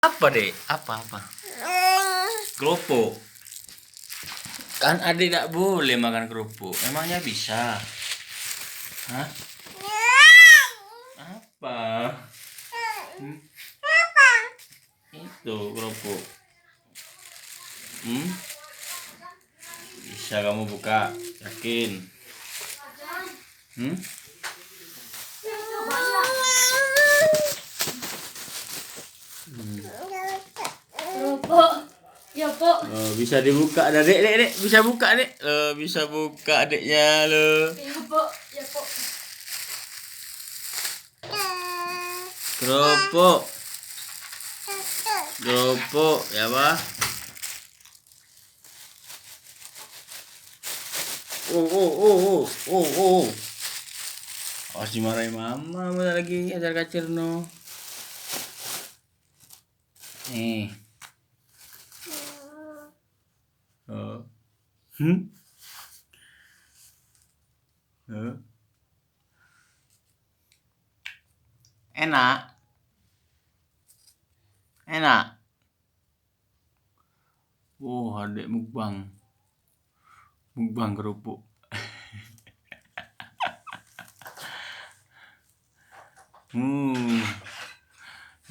Apa dek? Apa? Kerupuk. Kan adik tidak boleh makan kerupuk. Emangnya bisa? Hah? Apa? Itu kerupuk. Bisa kamu buka? Yakin? Kerupuk. Ya, Pok. Bisa dibuka, dek. Bisa buka, dek. Bisa buka adiknya lo. Ya, Pok. Ya, Pok. Kerupuk. Kerupuk, ya Pak. Oh. Awas dimarahin mama lagi ajar kacir no. Nih. Enak. Adik mukbang kerupuk.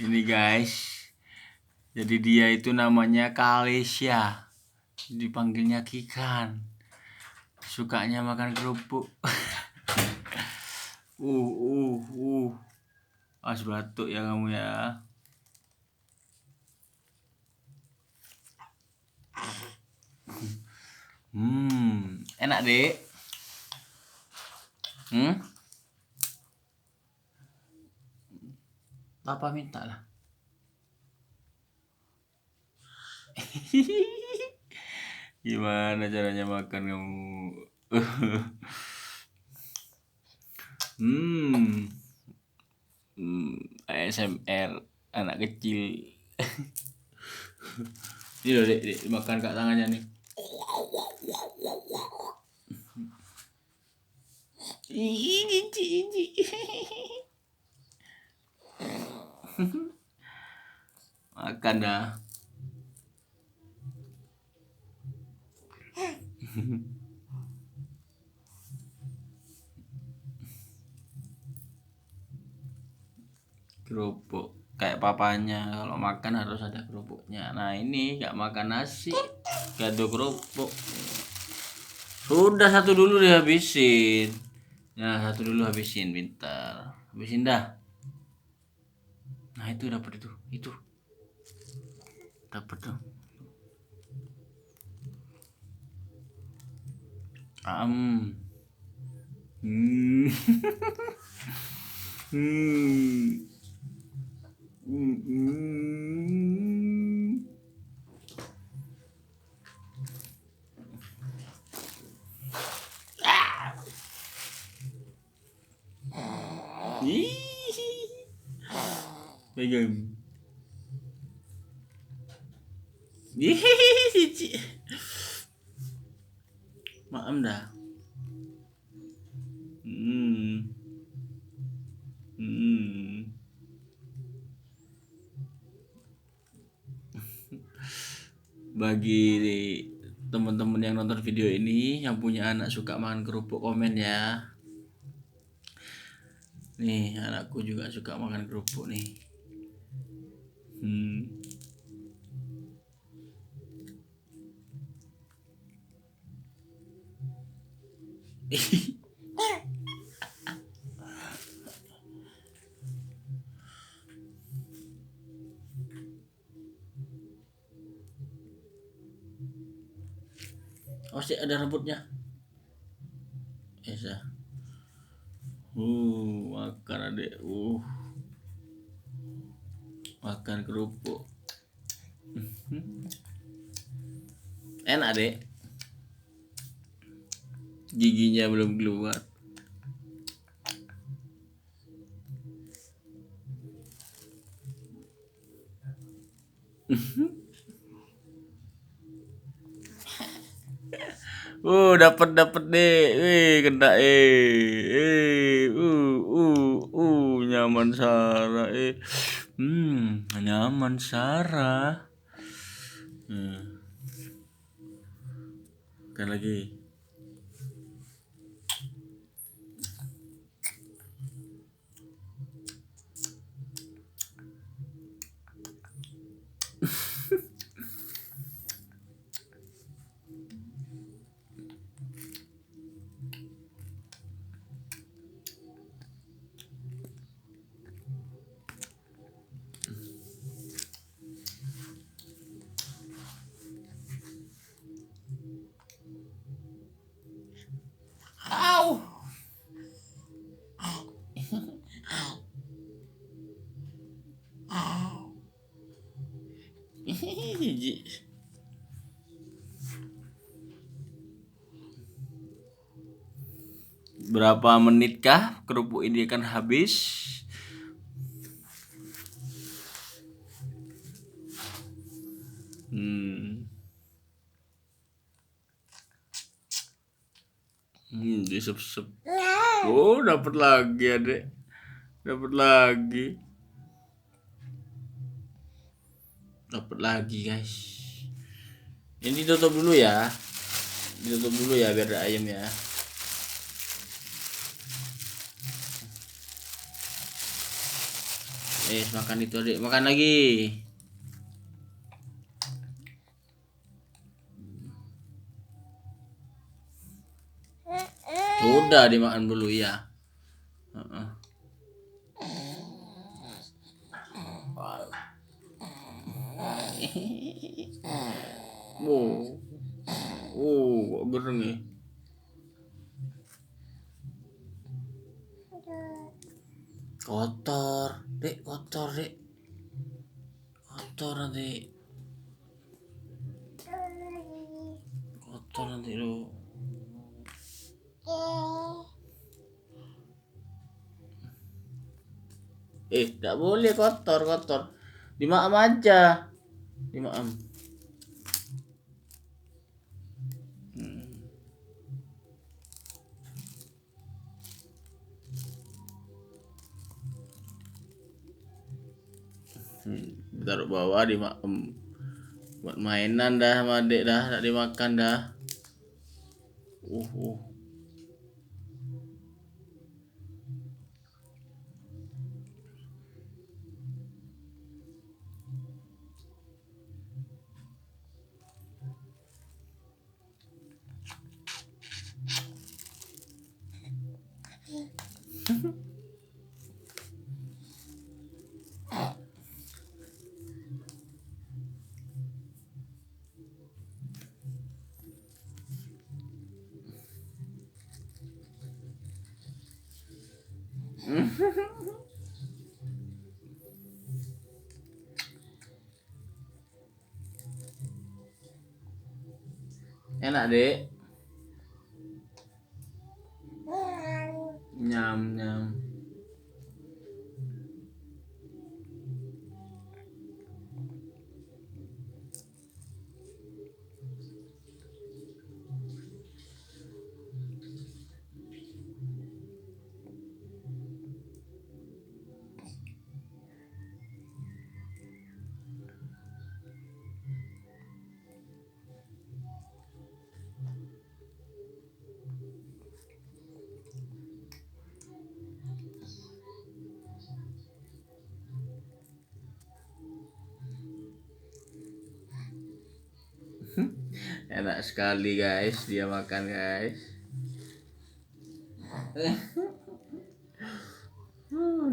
Ini guys, jadi dia itu namanya Kalesia, dipanggilnya Kikan, sukanya makan kerupuk. As batuk ya kamu ya. Enak dek. Papa minta lah. Gimana caranya makan kamu? ASMR anak kecil. Ini loh dek, makan kak tangannya nih. Makan dah. Kerupuk kayak papanya, kalau makan harus ada kerupuknya. Nah ini gak makan nasi, gak ada kerupuk. Sudah satu dulu dihabisin. Nah satu dulu habisin, pintar. Habisin dah. Nah itu dapat itu dapat tuh. Pegang. Maem dah. Bagi teman-teman yang nonton video ini yang punya anak suka makan kerupuk, komen ya. Nih anakku juga suka makan kerupuk nih. Oh sih ada rambutnya. Esa. Makan adek. Makan kerupuk. Enak dek. Giginya belum keluar. Dapat deh. Kena nyaman Sarah. Nyaman Sarah. Kan lagi. Au. Jijik. Berapa menitkah kerupuk ini akan habis? Disep-sep. Oh, dapat lagi, Adek. Dapat lagi. Dapat lagi, guys. Ini ditutup dulu ya. Ditutup dulu ya biar ada ayam ya. Makan itu, Adek. Makan lagi. Sudah dimakan dulu ya. Kok gereng ya? Kotor, Dek, kotor, Dek. Kotor nanti. Kotor nanti lu. Tidak boleh kotor. Dimaam aja. Dimaam. Taruh bawah dimaam. Buat mainan dah sama adik dah, tak dimakan dah. Enak, Dek. Nyam. Enak sekali, guys. Dia makan, guys.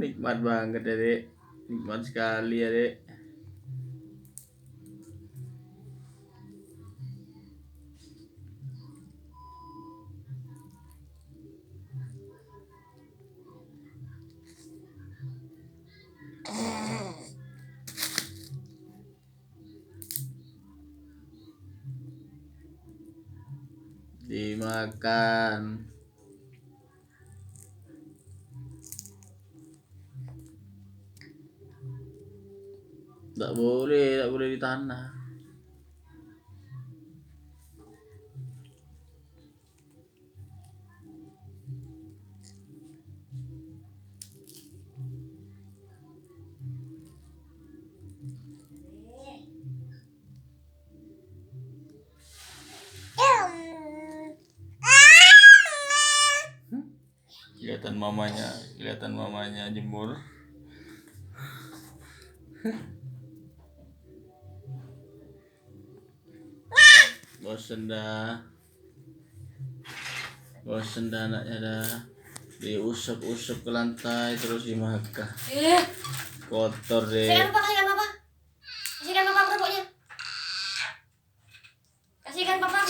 Nikmat banget ya, Dek. Nikmat sekali ya, Dek. Dimakan. Tak boleh di tanah. kelihatan mamanya jemur. Bosen dah anaknya dah, diusap-usap ke lantai terus dimakan, kotor deh. Kasihkan papa kerupuknya. Kasihkan papa.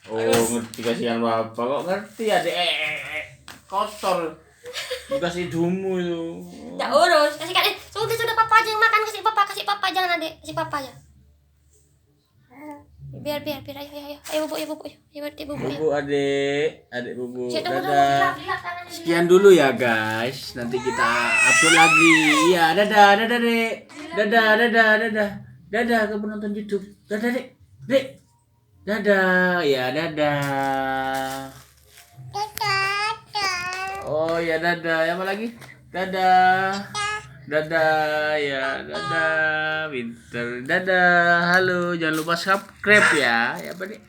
Oh ngerti, kasihan bapak kok ngerti ya deh, kotor bekas hidungmu itu. Nggak urus, kasihkan. Sudah papa aja yang makan, kasih papa jangan adek, kasih papa aja. Biar ayo bubuk Bubuk adik bubuk. Saya tunggu Dadah. lihat tangannya. Sekian dulu ya guys, nanti kita upload lagi ya. Dadah dek, dadah ke penonton YouTube. Dadah dek, dadah ya, dadah. Oh ya, dadah. Apa lagi? Dadah ya, dadah. Pinter. Dadah. Halo, jangan lupa subscribe ya. Ya apa nih?